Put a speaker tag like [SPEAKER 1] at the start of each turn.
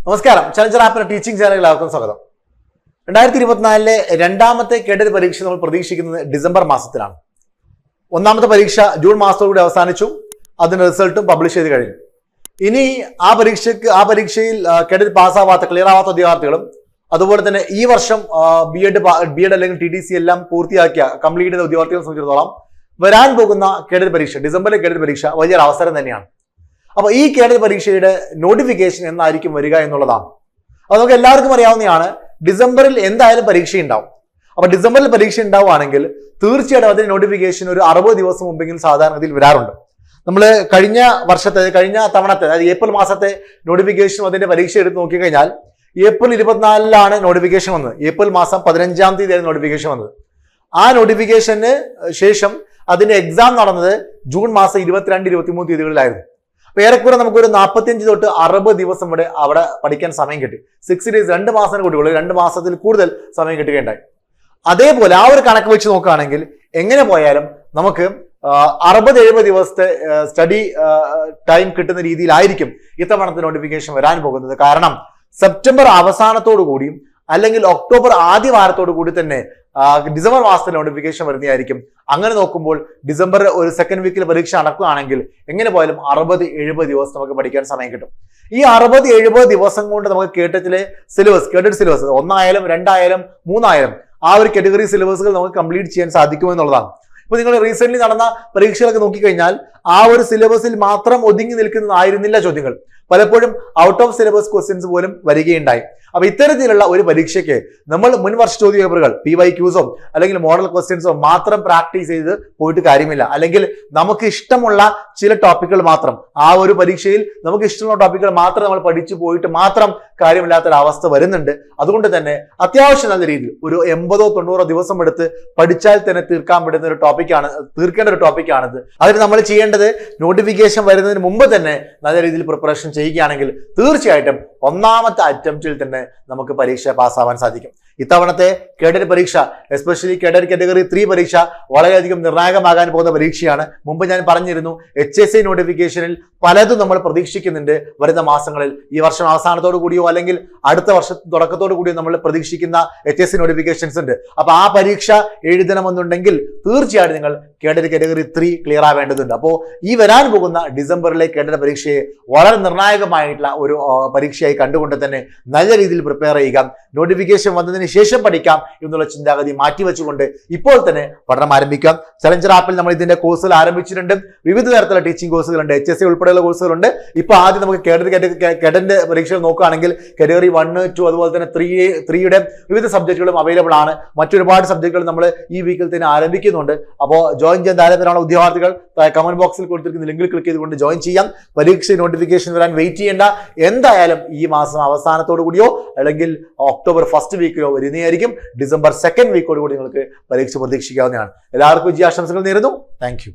[SPEAKER 1] നമസ്കാരം. Challenger ആപ്പിന്റെ teaching ചാനലിൽ എല്ലാവർക്കും സ്വാഗതം. 2024 രണ്ടാമത്തെ കേഡറ്റ് പരീക്ഷ നമ്മൾ പ്രതീക്ഷിക്കുന്നത് ഡിസംബർ മാസത്തിലാണ്. ഒന്നാമത്തെ പരീക്ഷ ജൂൺ മാസത്തോടുകൂടി അവസാനിച്ചു. അതിന്റെ റിസൾട്ടും പബ്ലിഷ് ചെയ്ത് കഴിഞ്ഞു. ഇനി ആ പരീക്ഷയിൽ കേഡറ്റ് പാസ്സാവാത്ത ക്ലിയർ ആവാത്ത ഉദ്യോഗാർത്ഥികളും അതുപോലെ തന്നെ ഈ വർഷം ബി എഡ് അല്ലെങ്കിൽ TTC എല്ലാം പൂർത്തിയാക്കിയ കംപ്ലീറ്റ് ചെയ്ത ഉദ്യോഗാർത്ഥികളെ സംബന്ധിച്ചിടത്തോളം വരാൻ പോകുന്ന കേഡറ്റ് പരീക്ഷ, ഡിസംബറിലെ കേഡറ്റ് പരീക്ഷ വലിയൊരു അവസരം തന്നെയാണ്. അപ്പൊ ഈ കേഡറ്റ് പരീക്ഷയുടെ നോട്ടിഫിക്കേഷൻ എന്നായിരിക്കും വരിക എന്നുള്ളതാണ്. അപ്പൊ നമുക്ക് എല്ലാവർക്കും അറിയാവുന്നതാണ്, ഡിസംബറിൽ എന്തായാലും പരീക്ഷ ഉണ്ടാവും. അപ്പൊ ഡിസംബറിൽ പരീക്ഷ ഉണ്ടാവുകയാണെങ്കിൽ തീർച്ചയായിട്ടും അതിന്റെ നോട്ടിഫിക്കേഷൻ ഒരു 60 ദിവസം മുമ്പെങ്കിലും സാധാരണഗതിയിൽ വരാറുണ്ട്. നമ്മൾ കഴിഞ്ഞ തവണത്തെ അതായത് ഏപ്രിൽ മാസത്തെ നോട്ടിഫിക്കേഷൻ അതിന്റെ പരീക്ഷ എടുത്ത് നോക്കിക്കഴിഞ്ഞാൽ ഏപ്രിൽ 24-ലാണ് നോട്ടിഫിക്കേഷൻ വന്നത്. ഏപ്രിൽ മാസം 15-ാം തീയതിയാണ് നോട്ടിഫിക്കേഷൻ വന്നത്. ആ നോട്ടിഫിക്കേഷന് ശേഷം അതിന്റെ എക്സാം നടന്നത് ജൂൺ മാസം 22-23 തീയതികളിലായിരുന്നു. അപ്പൊ ഏറെക്കുറെ നമുക്കൊരു 45 തൊട്ട് 60 ദിവസം വരെ അവിടെ പഠിക്കാൻ സമയം കിട്ടി. 6 days, 2 മാസത്തിന് കൂട്ടിയുള്ളൂ, 2 മാസത്തിൽ കൂടുതൽ സമയം കിട്ടുകയുണ്ടായി. അതേപോലെ ആ ഒരു കണക്ക് വെച്ച് നോക്കുകയാണെങ്കിൽ എങ്ങനെ പോയാലും നമുക്ക് 60-70 ദിവസത്തെ സ്റ്റഡി ടൈം കിട്ടുന്ന രീതിയിലായിരിക്കും ഇത്തവണത്തെ നോട്ടിഫിക്കേഷൻ വരാൻ പോകുന്നത്. കാരണം സെപ്റ്റംബർ അവസാനത്തോടു കൂടിയും അല്ലെങ്കിൽ ഒക്ടോബർ ആദ്യ വാരത്തോടു കൂടി തന്നെ ഡിസംബർ മാസത്തിൽ നോട്ടിഫിക്കേഷൻ വരുന്നതായിരിക്കും. അങ്ങനെ നോക്കുമ്പോൾ ഡിസംബർ ഒരു സെക്കൻഡ് വീക്കിൽ പരീക്ഷ നടക്കുകയാണെങ്കിൽ എങ്ങനെ പോയാലും 60-70 ദിവസം നമുക്ക് പഠിക്കാൻ സമയം കിട്ടും. ഈ 60-70 ദിവസം കൊണ്ട് നമുക്ക് കേഡറ്റ് സിലബസ് 1 ആയാലും 2 ആയാലും 3 ആയാലും ആ ഒരു കാറ്റഗറി സിലബസുകൾ നമുക്ക് കംപ്ലീറ്റ് ചെയ്യാൻ സാധിക്കുമെന്നുള്ളതാണ്. ഇപ്പൊ നിങ്ങൾ റീസെന്റ് നടന്ന പരീക്ഷകളൊക്കെ നോക്കിക്കഴിഞ്ഞാൽ ആ ഒരു സിലബസിൽ മാത്രം ഒതുങ്ങി നിൽക്കുന്നതായിരുന്നില്ല ചോദ്യങ്ങൾ. പലപ്പോഴും ഔട്ട് ഓഫ് സിലബസ് ക്വസ്റ്റ്യൻസ് പോലും വരികയുണ്ടായി. അപ്പൊ ഇത്തരത്തിലുള്ള ഒരു പരീക്ഷയ്ക്ക് നമ്മൾ മുൻവർഷ ചോദ്യ പേപ്പറുകൾ PYQസോ അല്ലെങ്കിൽ മോഡൽ ക്വസ്റ്റ്യൻസോ മാത്രം പ്രാക്ടീസ് ചെയ്ത് പോയിട്ട് കാര്യമില്ല. അല്ലെങ്കിൽ നമുക്ക് ഇഷ്ടമുള്ള ചില ടോപ്പിക്കുകൾ മാത്രം, ആ ഒരു പരീക്ഷയിൽ നമുക്ക് ഇഷ്ടമുള്ള ടോപ്പിക്കുകൾ മാത്രം നമ്മൾ പഠിച്ചു പോയിട്ട് മാത്രം കാര്യമില്ലാത്തൊരവസ്ഥ വരുന്നുണ്ട്. അതുകൊണ്ട് തന്നെ അത്യാവശ്യം നല്ല രീതിയിൽ ഒരു 80-90 ദിവസം എടുത്ത് പഠിച്ചാൽ തന്നെ തീർക്കേണ്ട ഒരു ടോപ്പിക്കാണിത്. അതിന് നമ്മൾ ചെയ്യേണ്ടത് നോട്ടിഫിക്കേഷൻ വരുന്നതിന് മുമ്പ് തന്നെ നല്ല രീതിയിൽ പ്രിപ്പറേഷൻ ചെയ്യുകയാണെങ്കിൽ തീർച്ചയായിട്ടും ഒന്നാമത്തെ അറ്റംപ്റ്റിൽ തന്നെ നമുക്ക് പരീക്ഷ പാസ്സാവാൻ സാധിക്കും. ഇത്തവണത്തെ കേഡറ്റ് പരീക്ഷ, എസ്പെഷ്യലി കേഡറ്റ് കാറ്റഗറി 3 പരീക്ഷ വളരെയധികം നിർണായകമാകാൻ പോകുന്ന പരീക്ഷയാണ്. മുമ്പ് ഞാൻ പറഞ്ഞിരുന്നു, HSC നോട്ടിഫിക്കേഷനിൽ പലതും നമ്മൾ പ്രതീക്ഷിക്കുന്നുണ്ട് വരുന്ന മാസങ്ങളിൽ. ഈ വർഷം അവസാനത്തോടു കൂടിയോ അല്ലെങ്കിൽ അടുത്ത വർഷ തുടക്കത്തോടു കൂടിയോ നമ്മൾ പ്രതീക്ഷിക്കുന്ന HSC നോട്ടിഫിക്കേഷൻസ് ഉണ്ട്. അപ്പൊ ആ പരീക്ഷ എഴുതണമെന്നുണ്ടെങ്കിൽ തീർച്ചയായിട്ടും നിങ്ങൾ കേഡറ്റ് കാറ്റഗറി 3 ക്ലിയർ ആവേണ്ടതുണ്ട്. അപ്പോൾ ഈ വരാൻ പോകുന്ന ഡിസംബറിലെ കേഡറ്റ് പരീക്ഷയെ വളരെ നിർണായകമായിട്ടുള്ള ഒരു പരീക്ഷയായി കണ്ടുകൊണ്ട് തന്നെ നല്ല രീതിയിൽ പ്രിപ്പയർ ചെയ്യുക. നോട്ടിഫിക്കേഷൻ വന്നതിന് ശേഷം പഠിക്കാം എന്നുള്ള ചിന്താഗതി മാറ്റിവെച്ചുകൊണ്ട് ഇപ്പോൾ തന്നെ പഠനം ആരംഭിക്കാം. ചലഞ്ചർ ആപ്പിൽ നമ്മൾ ഇതിന്റെ കോഴ്സുകൾ ആരംഭിച്ചിട്ടുണ്ട്. വിവിധ തരത്തിലുള്ള ടീച്ചിങ് കോഴ്സുകളുണ്ട്, HSC ഉൾപ്പെടെയുള്ള കോഴ്സുകളുണ്ട്. ഇപ്പൊ ആദ്യം നമുക്ക് കേഡറ്റ് പരീക്ഷകൾ നോക്കുകയാണെങ്കിൽ കാറ്റഗറി 1, 2 അതുപോലെ തന്നെ 3യുടെ വിവിധ സബ്ജക്റ്റുകളും അവൈലബിൾ ആണ്. മറ്റൊരുപാട് സബ്ജക്റ്റുകൾ നമ്മൾ ഈ വീക്കിൽ തന്നെ ആരംഭിക്കുന്നുണ്ട്. അപ്പോൾ ജോയിൻ ചെയ്യാൻ താല്പര്യമുള്ള ഉദ്യോഗാർത്ഥികൾ കമന്റ് ബോക്സിൽ കൊടുത്തിരിക്കുന്ന ലിങ്കിൽ ക്ലിക്ക് ചെയ്തുകൊണ്ട് ജോയിൻ ചെയ്യാം. പരീക്ഷ നോട്ടിഫിക്കേഷൻ വരാൻ വെയിറ്റ് ചെയ്യേണ്ട. എന്തായാലും ഈ മാസം അവസാനത്തോടു കൂടിയോ അല്ലെങ്കിൽ ഒക്ടോബർ ഫസ്റ്റ് വീക്കിലോ വരുന്നതായിരിക്കും. ഡിസംബർ സെക്കൻഡ് വീക്കോട് കൂടി നിങ്ങൾക്ക് പരീക്ഷ പ്രതീക്ഷിക്കാവുന്നതാണ്. എല്ലാവർക്കും വിജയാശംസകൾ നേരുന്നു. Thank you.